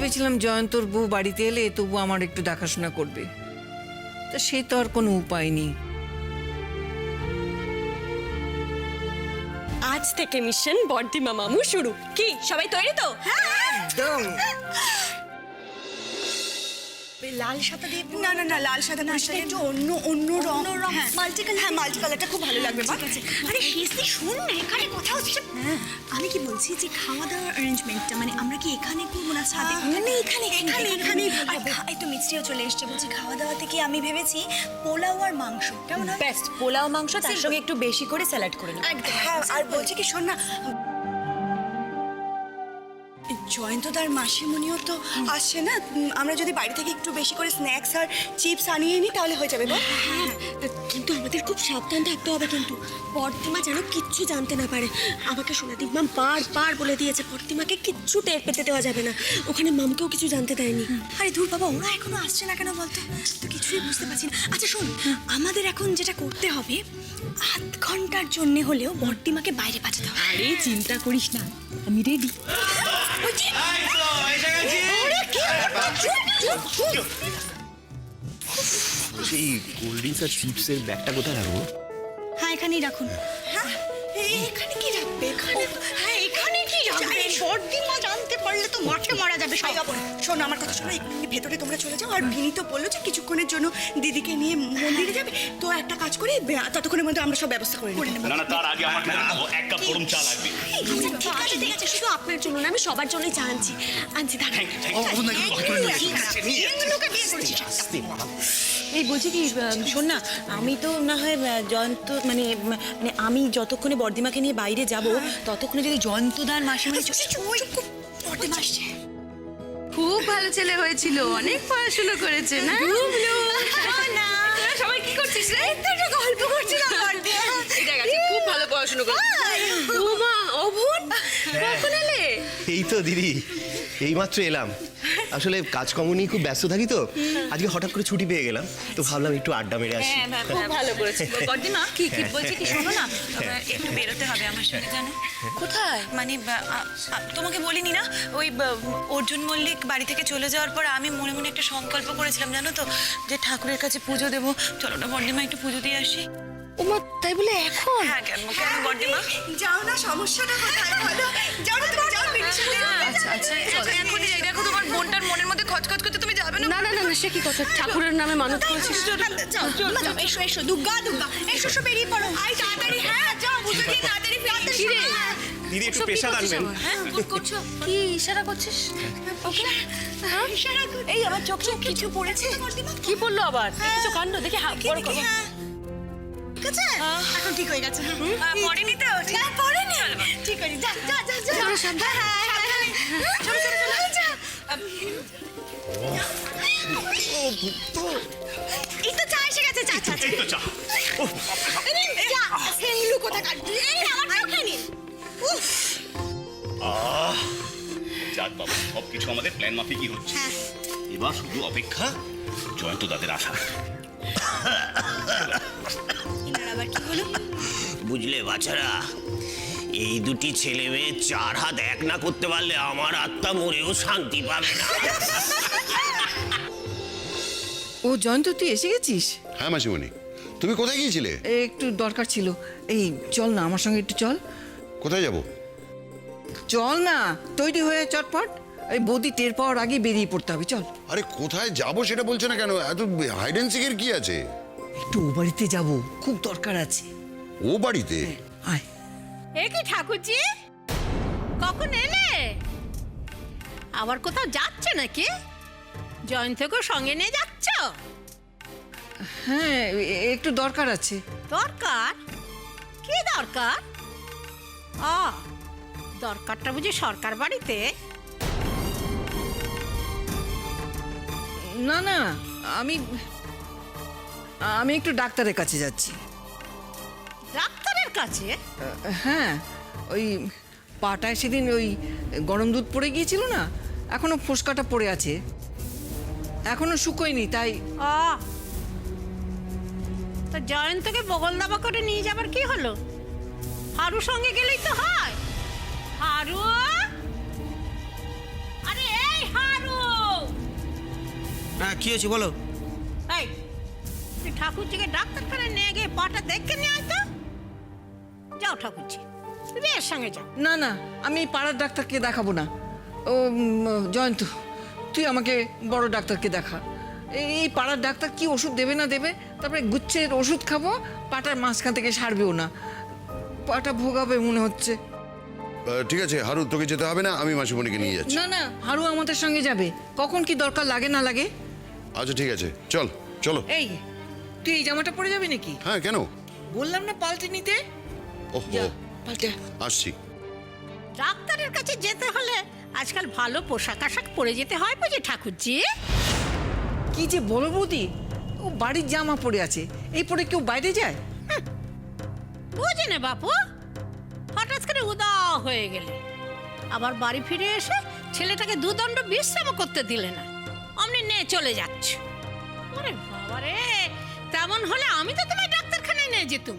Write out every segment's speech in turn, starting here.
ভেবেছিলাম জয়ন্তর বউ বাড়িতে এলে তবু আমার একটু দেখাশোনা করবে, তা সে তো আর কোনো উপায় নেই। আজ থেকে মিশন বর্দিমা মামু শুরু। কি সবাই তৈরি তো? একদম। লাল সাদা দিয়ে না না না লাল সাদা না, সেটা একটু অন্য অন্য রং মাল্টি কালার। হ্যাঁ মাল্টি কালারটা খুব ভালো লাগবে। ঠিক আছে। আরে হেসি শুন না, এখানে কোথাও আমি কি বলছি যে খাওয়া দাওয়ার অ্যারেঞ্জমেন্টটা মানে আমরা কি এখানে করবো না ছাদে? না এখানে এখানে এখানে একটু মিষ্টিও চলে এসছে। বলছি খাওয়া দাওয়া থেকে আমি ভেবেছি পোলাও আর মাংস কেমন হয়? বেস্ট পোলাও মাংস, তার সঙ্গে একটু বেশি করে স্যালাড করে নাও। হ্যাঁ আর বলছি কি শোন না, জয়ন্তদার মাসিমণিও তো আসছে না, আমরা যদি বাড়ি থেকে একটু বেশি করে স্ন্যাক্স আর চিপস আনিয়ে নিই তাহলে হয়ে যাবে। হ্যাঁ কিন্তু আমাদের খুব সাবধান থাকতে হবে, কিন্তু বর্দিমা যেন কিচ্ছু জানতে না পারে। আমাকে সোনাদীপ মাম বারবার বলে দিয়েছে বর্দিমাকে কিচ্ছু টের পেতে দেওয়া যাবে না, ওখানে মামকেও কিছু জানতে দেয়নি। আরে দূর বাবা, ওরা এখনো আসছে না কেন বলতো? তো কিছুই বুঝতে পারছি না। আচ্ছা শোন, আমাদের এখন যেটা করতে হবে, আধ ঘন্টার জন্য হলেও বর্দিমাকে বাইরে পাঠাতে হবে। আরে চিন্তা করিস না, আমি রেডি। সেই কোল্ড ড্রিঙ্কস আর চিপসের ব্যাগটা কোথায় রাখবো? হ্যাঁ এখানেই রাখুন। হ্যাঁ এখানে কি রাখবে? এখানে হ্যাঁ এখানে কি রাখবে? বর্দিমা জানতে পারলে তো মাঠে মারা যাবে সবাই। শোনো আমার কথা শোনো, এই ভেতরে তোমরা চলে যাও। আর বিনি তো বললো যে কিছুক্ষণের জন্য দিদিকে নিয়ে মন্দিরে যাবে, তো একটা কাজ করি ততক্ষণের মধ্যে আমরা সব ব্যবস্থা করে নেব। না না, তার আগে আমাকে এক কাপ গরম চা লাগবে। ঠিক আছে ঠিক আছে, শুধু আপনার জন্য না, আমি সবার জন্যই চা আনছি দাঁড়ান। এই বলছি কি, শোন না, আমি তো না হয় জয়ন্ত মানে মানে আমি যতক্ষণে বর্দিমাকে নিয়ে বাইরে যাব ততক্ষণে যদি জয়ন্তদার মাসিমণি বর্দিমা আসছে। খুব ভালো ছেলে হয়েছিল, অনেক পড়াশোনা করেছে না? সবাই কি করছিস রে? গল্প করছিলাম। খুব ভালো পড়াশোনা করছিস। ওমা অভন, কখন এলে? এই তো দিদি, এইমাত্র এলাম। আসলে কাজকর্ম নিয়ে খুব ব্যস্ত থাকি তো, আজকে হঠাৎ করে ছুটি পেয়ে গেলাম, তো ভাবলাম একটু আড্ডা মেরে আসি। খুব ভালো করেছিস। বর্দিমা কি কি বলছি কি শোনো না, একটু বেরোতে হবে আমার সঙ্গে, জানো? কোথায়? মানে তোমাকে বলিনি না, ওই অর্জুন মল্লিক বাড়ি থেকে চলে যাওয়ার পর আমি মনে মনে একটা সংকল্প করেছিলাম, জানো তো, যে ঠাকুরের কাছে পুজো দেবো। চলো না বর্দিমা, একটু পুজো দিয়ে আসি। ওমা তাই বলে এখন? হ্যাঁ কেন কেন বর্দিমা? যাও না, সমস্যাটা কোথায় বলো? যাও না তুমি, যাও বিনির সাথে। আচ্ছা আচ্ছা এখনই যাই। দেখো তোমার বোনটার মনের মধ্যে খচখচ করতে, তুমি যাবে না? না না না না, সে কি কথা, ঠাকুরের নামে মানত করেছিস? যাও যাও, এসো এসো, দুর্গা দুর্গা, এসো এসো, বেরিয়ে পড়ো। আই তাড়াতাড়ি, হ্যাঁ যাও, বুঝে দিয়ে তাড়াতাড়ি ফিরে। দিদি একটু পেশাদ আনবেন। হ্যাঁ করছো কি ইশারা করছিস? ওকে ইশারা করো। এই আমার চোখে কিছু পড়েছে। কি বললো আবার? কিছু কাণ্ড দেখে বড় কথা। ঠিক আছে, এখন ঠিক হয়ে গেছে। পড়েনি তো? হ্যাঁ পড়েনি, ঠিক আছে। যা যা যা যা, সাবধানে সাবধানে, চলো চলো চলো, যা। এই তো চা এসে গেছে, চা চা চা। এই তো চা। যা সেগুলো কোথাকার, এই আমার চোখে নি। যাক বাবা, সবকিছু আমাদের প্ল্যান মাফিকই হচ্ছে। এবার শুধু অপেক্ষা জয়ন্ত দাদের আসা। এনার আবার কি হলো? বুঝলে বাচ্চারা, এই দুটি ছেলে মেয়ে চার হাত এক না করতে পারলে আমার আত্মা মরেও শান্তি পাবে না। ও জয়ন্ত, তুই এসে গেছিস? হ্যাঁ মাসিমণি, তুমি কোথায় গিয়েছিলে? একটু দরকার ছিল। এই চল না আমার সঙ্গে, একটু চল। কোথায় যাব? চল না, তৈরি হয়ে চটপট। এই বৌদি টের পাওয়ার আগে বেরিয়ে পড়তে হবে, চল। আরে কোথায় যাব সেটা বলছো না কেন? এত হাইড অ্যান্ড সিকের কি আছে? একটু ও বাড়িতে যাব, খুব দরকার আছে। ও বাড়িতে? আয়। এ কি ঠাকুরজি, কখন এলে? আবার কোথাও যাচ্ছে নাকি? জয়ন্তকে সঙ্গে নিয়ে যাচ্ছ? হ্যাঁ একটু দরকার আছে। দরকার? কি দরকার? দরকারটা বুঝি সরকার বাড়িতে? না না, আমি আমি একটু ডাক্তারের কাছে যাচ্ছি। ডাক্তারের কাছে? হ্যাঁ, ওই পাটায় সেদিন ওই গরম দুধ পড়ে গিয়েছিল না, এখনো ফোসকাটা পড়ে আছে, এখনো শুকোয়নি, তাই। তা জয়ন্তকে বগল দাবা করে নিয়ে যাবার কি হলো? হারু সঙ্গে গেলেই তো হয়। হারু, আরে এই হারু, কি হয়েছে বলো? এই তুই ঠাকুরজিকে ডাক্তারখানায় নিয়ে গিয়ে পাটা দেখে নিয়ে আয় তো। যাও ঠাকুরজি, তুমি এর সঙ্গে যাও। না না, আমি এই পাড়ার ডাক্তারকে দেখাবো না। ও জয়ন্ত, তুই আমাকে বড় ডাক্তারকে দেখা। এই পাড়ার ডাক্তার কি ওষুধ দেবে না দেবে, তারপরে গুচ্ছের ওষুধ খাবো, পাটার মাঝখান থেকে সারবেও না, পাটা ভোগাবে মনে হচ্ছে। ঠিক আছে হারু, তোকে যেতে হবে না, আমি মাসিমণিকে নিয়ে যাচ্ছি। না না, হারু আমাদের সঙ্গে যাবে, কখন কি দরকার লাগে না লাগে। আচ্ছা ঠিক আছে, চল চলো। এই তুই এই জামাটা পরে যাবি নাকি? হ্যাঁ কেন? বললাম না পাল্টে নিতে। ওহো, যা পাল্টে। আসছি। ডাক্তারের কাছে যেতে হলে আজকাল ভালো পোশাক আশাক পরে যেতে হয় বুঝি ঠাকুরজি। কি যে বলো বৌদি, ও বাড়ির জামা পরে আছে, এই পরে কেউ বাইরে যায়? বুঝি না বাপু, হঠাৎ করে উদাও হয়ে গেলে, আবার বাড়ি ফিরে এসে ছেলেটাকে দুদণ্ড বিশ্রাম করতে দিলে না, অমনি নিয়ে চলে যাচ্ছে। ওরে বাবা রে, তেমন হলে আমি তো তোমায় ডাক্তারখানায় নিয়ে যেতুম,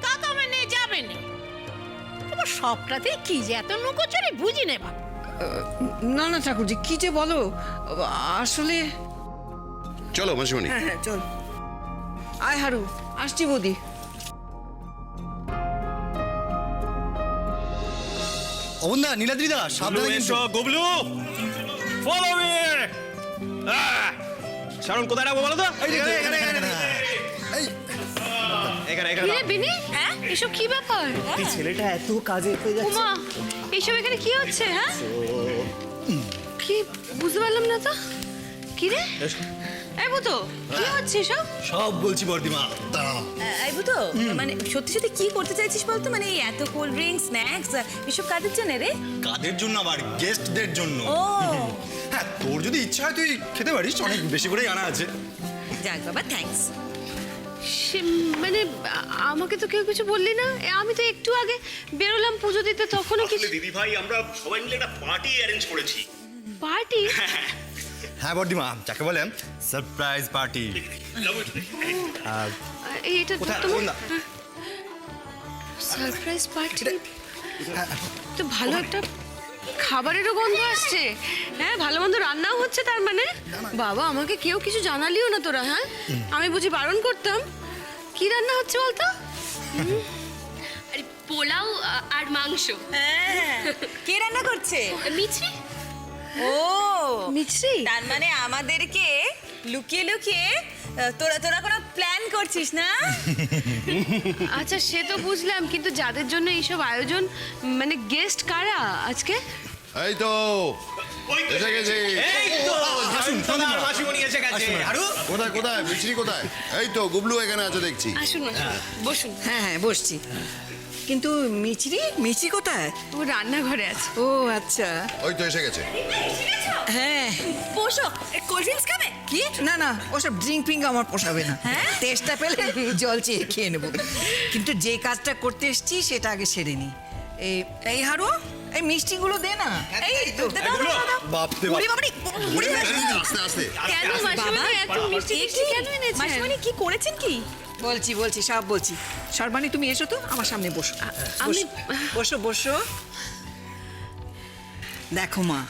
তা তো আমি নিয়ে যাবে না। তোমার সবটাতেই কি যে এত নুকোচুরি বুঝি না বাপু। না না ঠাকুরজি, কি যে বলো, আসলে। চলো মাসিমণি। হ্যাঁ হ্যাঁ চল। আয় হারু, আসছি বৌদি। অবন্দা, নীলাদ্রিদা, সাবধানে কিন্তু। Gublu, follow me. শারণ কোথায় রাখবো বলো তো? বিনি, হ্যাঁ এসব কি ব্যাপার? এই ছেলেটা এত কাজে হয়ে যাচ্ছে। উমা, এসব এখানে কি হচ্ছে? হ্যাঁ কি বুঝতে পারলাম না তো। কি রে? এই বুতো, কি হচ্ছে এসব? সব বলছি বর্দিমা, দাঁড়াও। এই বুতো, মানে সত্যি সত্যি কি করতে চাইছিস বলতো? মানে এই এত কোল্ড ড্রিঙ্কস, স্ন্যাক্স, এসব কাদের জন্য রে? কাদের জন্য? আবার গেস্টদের জন্য। ও হ্যাঁ, তোর যদি ইচ্ছা হয় তুই খেতে পারিস, অনেক বেশি করেই আনা আছে। যাক বাবা, থ্যাঙ্কস। মানে আমাকে তো কেউ কিছু বললি না। আমি তো একটু আগে বেরোলাম পুজো দিতে, তখনও কিছু। আসলে দিদি ভাই, আমরা সবাই মিলে একটা পার্টি অ্যারেঞ্জ করেছি। পার্টি? হ্যাঁ বর্দিমা, যাকে বলে সারপ্রাইজ পার্টি। এটা কোথায়? তোমার অবন্দা। সারপ্রাইজ পার্টি তো ভালো একটা খাবারেরও গন্ধ আসছে। হ্যাঁ, ভালো মন্দ রান্নাও হচ্ছে তার মানে। বাবা, আমাকে কেউ কিছু জানালিও না তোরা। হ্যাঁ, আমি বুঝি বারণ করতাম। কি রান্না হচ্ছে বলতো? পোলাও আর মাংস। হ্যাঁ, কে রান্না করছে? মিছরি। ও মিছরি? তার মানে আমাদেরকে লুকিয়ে লুকিয়ে তোরা কোনো প্ল্যান করছিস না? আচ্ছা, সে তো বুঝলাম, কিন্তু যাদের জন্য এইসব আয়োজন, মানে গেস্ট কারা আজকে? এই তো এসে গেছি। মাসিমণি এসে গেছে। আরু কোথায় কোথায় মিছরি কোথায়? এই তো গুবলু এখানে আছে দেখছি। আসুন বসুন। হ্যাঁ হ্যাঁ বসছি, কিন্তু মিছরি কোথায়? ও রান্নাঘরে আছে। ও আচ্ছা। ওই তো এসে গেছে। হ্যাঁ। বসো, কোল্ড ড্রিঙ্কস খাবে? কি? না না, ওসব ড্রিঙ্ক ফিঙ্ক আমার পোষাবে না। টেস্টটা পেলে জল চেয়ে খেয়ে নেবো, কিন্তু যে কাজটা করতে এসছি সেটা আগে সেরে নি। এই হারু, এই মিষ্টিগুলো দে না। এই বাপরে ওরে বাবারে, ওরে আস্তে আস্তে। কেন মাসিমণি এত মিষ্টি মিষ্টি কেন এনেছেন? মাসিমণি কি করেছেন কি? বলছি সব বলছি। সর্বাণী, তুমি এসো তো আমার সামনে বসো। বসো বসো। দেখো মা,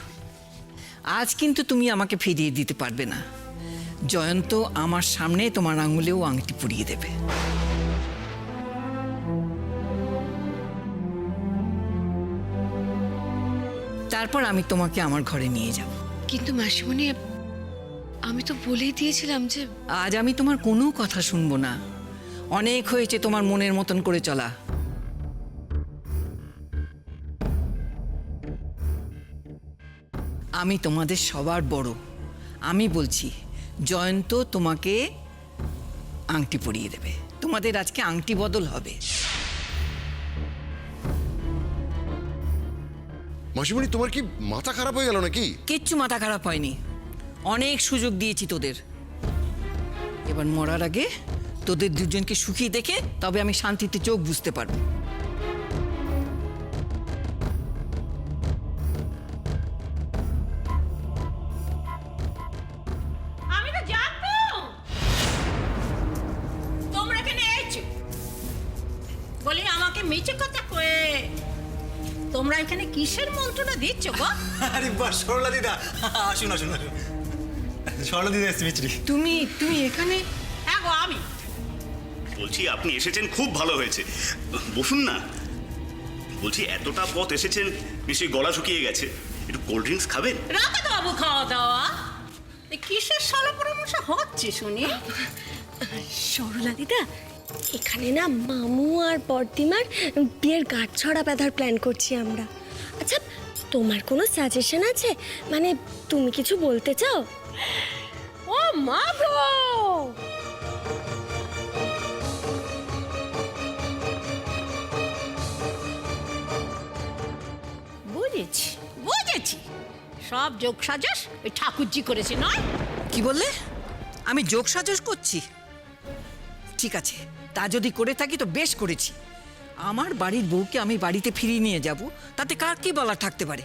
আজ কিন্তু তুমি আমাকে ফিরিয়ে দিতে পারবে না। জয়ন্ত আমার সামনে তোমার আঙুলেও আংটি পরিয়ে দেবে। তারপর আমি তোমাকে আমার ঘরে নিয়ে যাব। কিন্তু মাসিমণি, আমি তো বলেই দিয়েছিলাম যে আজ আমি তোমার কোনো কথা শুনবো না। অনেক হয়েছে তোমার মনের মতন করে চলা। আমি তোমাদের সবার বড়। আমি বলছি, জয়ন্ত তোমাকে আংটি পরিয়ে দেবে। তোমাদের আজকে আংটি বদল হবে। মাসিমণি, তোমার কি মাথা খারাপ হয়ে গেল নাকি? কিচ্ছু মাথা খারাপ হয়নি, অনেক সুযোগ দিয়েছি তোদের। এবার মরার আগে তোদের দুজনকে সুখী দেখে তবে আমি শান্তিতে চোখ বুঝতে পারবো। আমি তো জানতাম তোমরা এখানে এসেছো বলি আমাকে মিছে কথা কয়ে তোমরা এখানে কিসের মন্ত্রণা দিচ্ছ গো? আরে বাহ, সরলা দিদা, আসুন আসুন আসুন। সরলা দিদি এসছে মিচড়ি। তুমি এখানে? হ্যাঁ গো আমি। বলছি আপনি এসেছেন, খুব ভালো হয়েছে। বসুন না। বলছি এতটা পথ এসেছেন, নিশ্চয়ই গলা শুকিয়ে গেছে, একটু কোল্ড ড্রিঙ্কস খাবেন? রাখো তো বাবু খাওয়া দাওয়া। এই কিসের সালা পরামর্শ হচ্ছে শুনি? সরলা দিদা, এখানে না মামু আর বর্দিমার বিয়ের গাঁটছড়া বাঁধার প্ল্যান করছি আমরা। আচ্ছা, তোমার কোনো সাজেশন আছে? মানে তুমি কিছু বলতে চাও? ও মা গো, বুঝেছি সব যোগ সাজস ওই ঠাকুরজি করেছে নয়? কি বললে? আমি যোগ সাজস করছি? ঠিক আছে, তা যদি করে থাকি তো বেশ করেছি। আমার বাড়ির বউকে আমি বাড়িতে ফিরিয়ে নিয়ে যাব, তাতে কার কি বলা থাকতে পারে?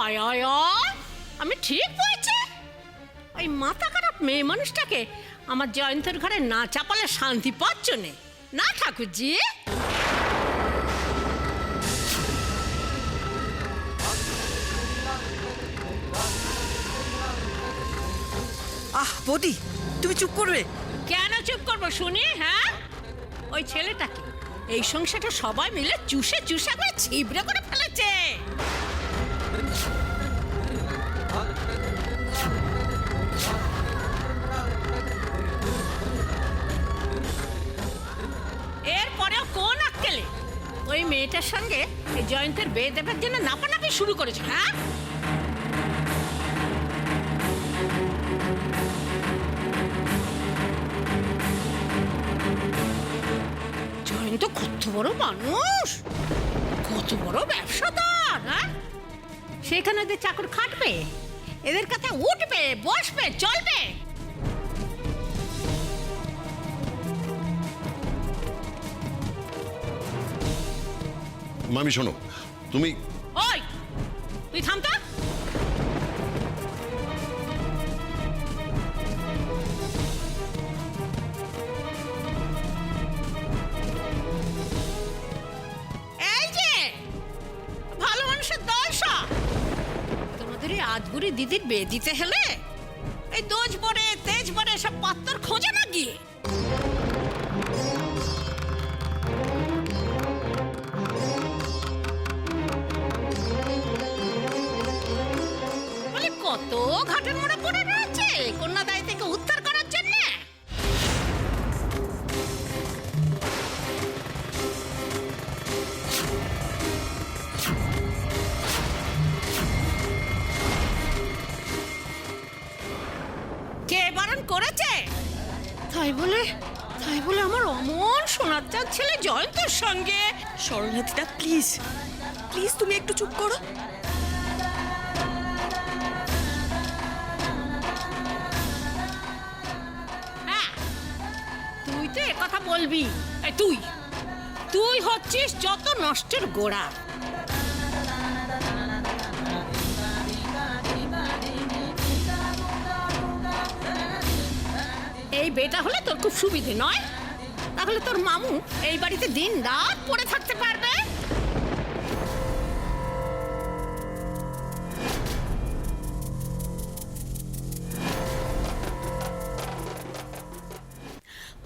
আয় আয় আয়, আমি ঠিক বলছি? ওই মাথা খারাপ মেয়ে মানুষটাকে আমার জয়ন্তের ঘরে না চাপালে শান্তি পাচ্ছ না ঠাকুরজি? আহ বৌদি, তুমি চুপ করবে? কেন চুপ করবো শুনি? হ্যাঁ, ওই ছেলেটাকে এই সংসারটা সবাই মিলে চুষে চুষে করে ছিবড়ে করে ফেলেছে। এরপরেও কোন আক্কেলে ওই মেয়েটার সঙ্গে এই জয়ন্তের বিয়ে দেবার জন্য নাপানাপি শুরু করেছে? হ্যাঁ, জয়ন্ত কত বড় মানুষ, কত বড় ব্যবসাদার। হ্যাঁ, সেখানে এদের চাকর খাটবে, এদের কাছে উঠবে, বসবে, চলবে। মামি শোনো, তুমি ওই তুই থাম তো। এই যে ভালো মানুষের দশা, তোমাদের এই আজগুড়ি দিদির বিয়ে দিতে হলে এই দোজ বড়ে তেজ বড়ে সব পাত্তর খোঁজে না গিয়ে। কত ঘাটের মোড়া পড়ে রয়েছে কন্যাদায় থেকে উদ্ধার করার জন্য। কে বারণ করেছে? তাই বলে আমার অমন সোনার চাঁদ ছেলে জয়ন্তের সঙ্গে। সরলা দিদা, প্লিজ প্লিজ তুমি একটু চুপ করো। তুই তো কথা বলবি? তুই হচ্ছিস যত নষ্টের গোড়া। এই বেটা হলে তোর খুব সুবিধে নয়? তাহলে তোর মামু এই বাড়িতে দিন রাত পড়ে থাকতে পারবে।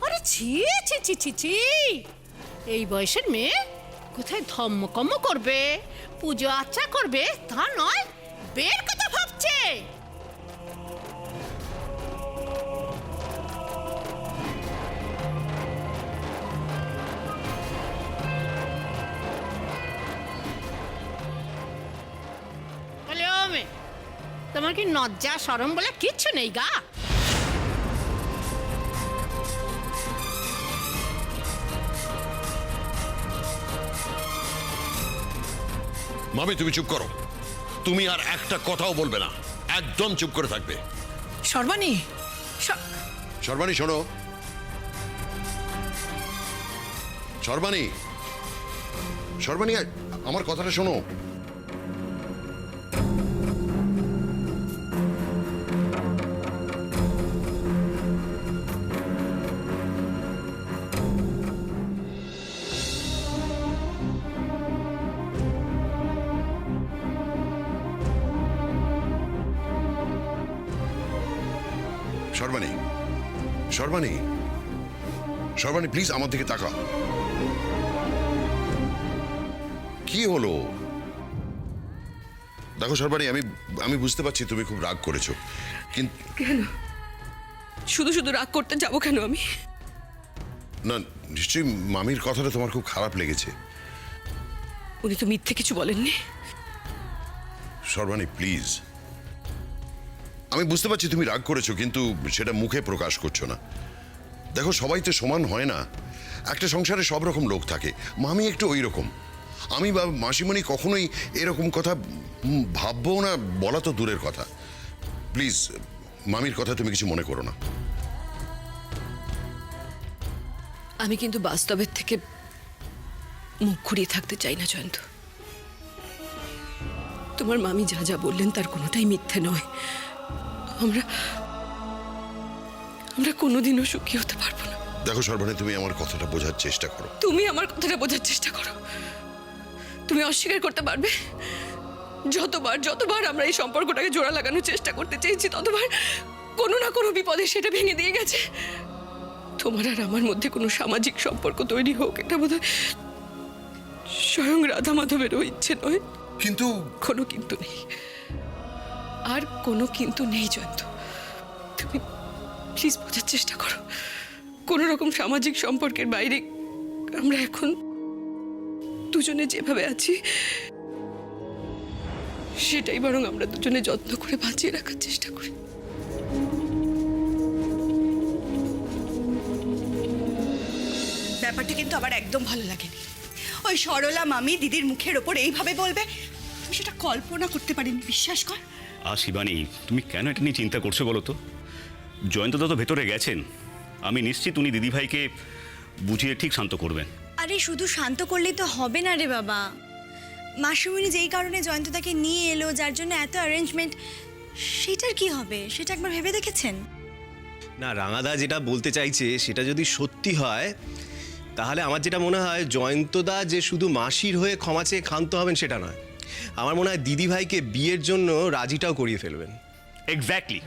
আরে ছি ছি ছি ছি ছি, এই বয়সের মেয়ে কোথায় ধম্মকম্ম করবে, পুজো আচ্চা করবে তা নয়, বের কথা ভাবছে। বলে ও মেয়ে, তোমার কি লজ্জা শরম বলে কিচ্ছু নেই গা? মামি তুমি চুপ করো, তুমি আর একটা কথাও বলবে না, একদম চুপ করে থাকবে। সর্বাণী, সর্বাণী শোনো, সর্বাণী, সর্বাণী আমার কথাটা শোনো। সর্বাণী, সর্বাণী, সর্বাণী প্লিজ আমার দিকে তাকাও। কি হলো? দেখো সর্বাণী, আমি বুঝতে পারছি তুমি খুব রাগ করেছো, কিন্তু কেন শুধু শুধু রাগ করতে যাবো কেন আমি? না, নিশ্চয়ই মামির কথাটা তোমার খুব খারাপ লেগেছে। উনি তো মিথ্যে কিছু বলেননি। সর্বাণী প্লিজ, আমি বুঝতে পারছি তুমি রাগ করেছো, কিন্তু সেটা মুখে প্রকাশ করছো না। দেখো, সবাই তো সমান হয় না, একটা সংসারে সব রকম লোক থাকে। মামি একটু ওই রকম। আমি বা মাসিমণি কখনোই এরকম কথা ভাববো না, বলা তো দূরের কথা। প্লিজ, মামির কথা তুমি কিছু মনে করো না। আমি কিন্তু বাস্তবের থেকে মুখ ঘুরিয়ে থাকতে চাই না জয়ন্ত। তোমার মামি যা যা বললেন তার কোনোটাই মিথ্যে নয়। আমরা কোনোদিনও সুখী হতে পারবো না। দেখো সর্বাণী, তুমি আমার কথাটা বোঝার চেষ্টা করো। তুমি আমার কথাটা বোঝার চেষ্টা করো। তুমি অস্বীকার করতে পারবে যতবার আমরা এই সম্পর্কটাকে জোড়া লাগানোর চেষ্টা করতে চেয়েছি, ততবার কোনো না কোনো বিপদে সেটা ভেঙে দিয়ে গেছে। তোমার আর আমার মধ্যে কোনো সামাজিক সম্পর্ক তৈরি হোক, এটা বোধহয় স্বয়ং রাধা মাধবেরও ইচ্ছে নয়। কিন্তু কোনো কিন্তু নেই, আর কোনো কিন্তু নেই জয়ন্ত। তুমি প্লিজ বোঝার চেষ্টা করো। কোনো রকম সামাজিক সম্পর্কের বাইরে আমরা এখন দুজনে যেভাবে আছি, সেটাই বরং আমরা দুজনে যত্ন করে বাঁচিয়ে রাখার চেষ্টা করি। ব্যাপারটা কিন্তু আমার একদম ভালো লাগেনি। ওই সরলা মামি দিদির মুখের ওপর এইভাবে বলবে, আমি সেটা কল্পনা করতে পারিনি, বিশ্বাস কর। শিবানী, তুমি কেন এটা নিয়ে চিন্তা করছো বলো তো? জয়ন্তদা তো ভেতরে গেছেন, আমি নিশ্চিত উনি দিদিভাইকে বুঝিয়ে ঠিক শান্ত করবেন। আরে শুধু শান্ত করলেই তো হবে না রে বাবা। মাসিমণি যেই কারণে জয়ন্তদাকে নিয়ে এলো, যার জন্য এত অ্যারেঞ্জমেন্ট, সেটার কি হবে সেটা একবার ভেবে দেখেছেন? না, রাঙাদা যেটা বলতে চাইছে সেটা যদি সত্যি হয়, তাহলে আমার যেটা মনে হয় জয়ন্তদা যে শুধু মাসির হয়ে ক্ষমা চেয়ে ক্ষান্ত হবেন সেটা নয়, আমার মনে হয় দিদিভাইকে বিয়ের জন্য রাজিটাও করিয়ে ফেলবেন। এক্স্যাক্টলি।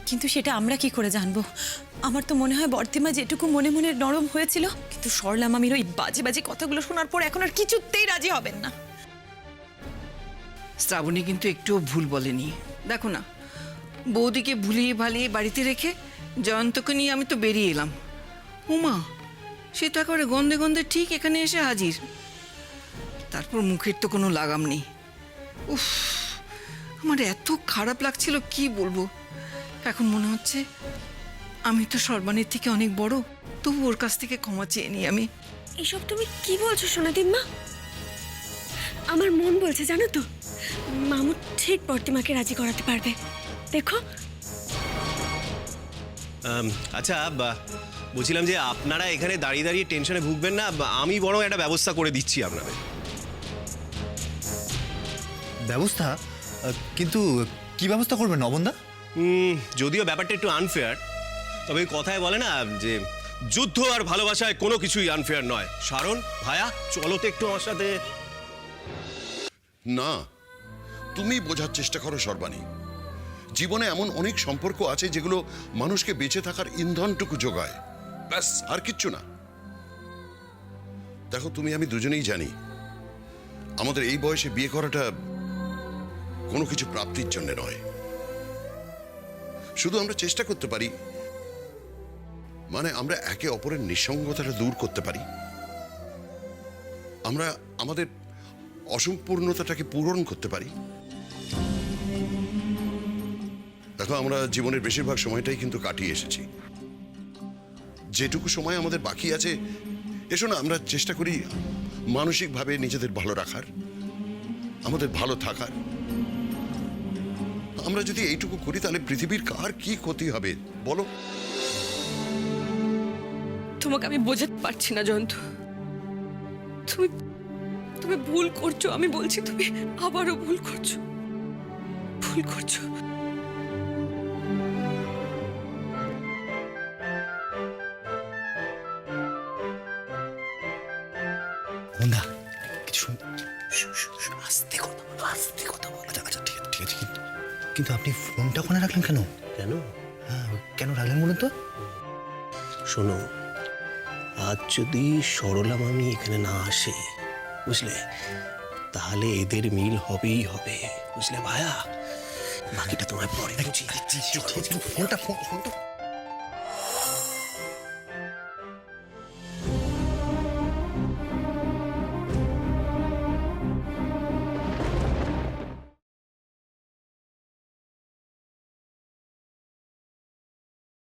কিন্তু সেটা আমরা কি করে জানবো? আমার তো মনে হয় বর্তিমা যেটুকু মনে মনে নরম হয়েছিল, কিন্তু সরলা মামির ওই বাজে বাজে কথাগুলো শোনার পর এখন আর কিছুতেই রাজি হবেন না। শ্রাবণী কিন্তু একটুও ভুল বলেনি। দেখো না, বৌদিকে ভুলিয়ে ভালিয়ে বাড়িতে রেখে জয়ন্তকে নিয়ে আমি তো বেরিয়ে এলাম। উমা, সে তো একেবারে গন্ধে গন্ধে ঠিক এখানে এসে হাজির। তারপর মুখের তো কোনো লাগাম নেই। উফ, আমার এত খারাপ লাগছিল কি বলবো। এখন মনে হচ্ছে আমি তো সর্বাণীর থেকে অনেক বড়, তবু ওর কাছ থেকে ক্ষমা চেয়ে নিই আমি। এসব তুমি কি বলছো সোনাদিম্মা? আমার মন বলছে জানো তো, মামু ঠিক বর্তিমাকে রাজি করাতে পারবে। দেখো। আচ্ছা, বলছিলাম যে আপনারা এখানে দাঁড়িয়ে দাঁড়িয়ে টেনশনে ভুগবেন না, আমি বরং একটা ব্যবস্থা করে দিচ্ছি আপনাদের। ব্যবস্থা? কিন্তু কি ব্যবস্থা করবেন নবনদা? যদিও ব্যাপারটা একটু আনফেয়ার, তবে কথায় বলে না যে যুদ্ধ আর ভালোবাসায় কোনো কিছুই আনফেয়ার নয়। শারণ, ভায়া, চলো তো একটু আমার সাথে। না, তুমি বোঝার চেষ্টা করো সর্বাণী। জীবনে এমন অনেক সম্পর্ক আছে যেগুলো মানুষকে বেঁচে থাকার ইন্ধনটুকু যোগায়, ব্যাস, আর কিচ্ছু না। দেখো, তুমি আমি দুজনেই জানি আমাদের এই বয়সে বিয়ে করাটা কোনো কিছু প্রাপ্তির জন্য নয়। শুধু আমরা চেষ্টা করতে পারি, মানে আমরা একে অপরের নিঃসঙ্গতাটা দূর করতে পারি, আমরা আমাদের অসম্পূর্ণতাটাকে পূরণ করতে পারি। দেখো, আমরা জীবনের বেশিরভাগ সময়টাই কিন্তু কাটিয়ে এসেছি। যেটুকু সময় আমাদের বাকি আছে, এসো না আমরা চেষ্টা করি মানসিকভাবে নিজেদের ভালো রাখার, আমাদের ভালো থাকার। আমরা যদি এইটুকু করি তাহলে পৃথিবীর কার কি ক্ষতি হবে বলো? তোমাকে আমি বোঝাতে পারছি না জয়ন্ত। তুমি তুমি ভুল করছো, আমি বলছি তুমি আবারও ভুল করছো, ভুল করছো। নন্দা, কিছু আস্তে কথা বলো, আস্তে কথা বলো। আচ্ছা আচ্ছা ঠিক আছে ঠিক আছে, কিন্তু আপনি ফোনটা ওখানে রাখলেন কেন? কেন? হ্যাঁ কেন রাখলেন বলুন তো? শোনো, আজ যদি সরলা মামি এখানে না আসে, বুঝলে, তাহলে এদের মিল হবেই হবে, বুঝলে ভায়া। বাকিটা তোমায় পরে দেখছি। ফোনটা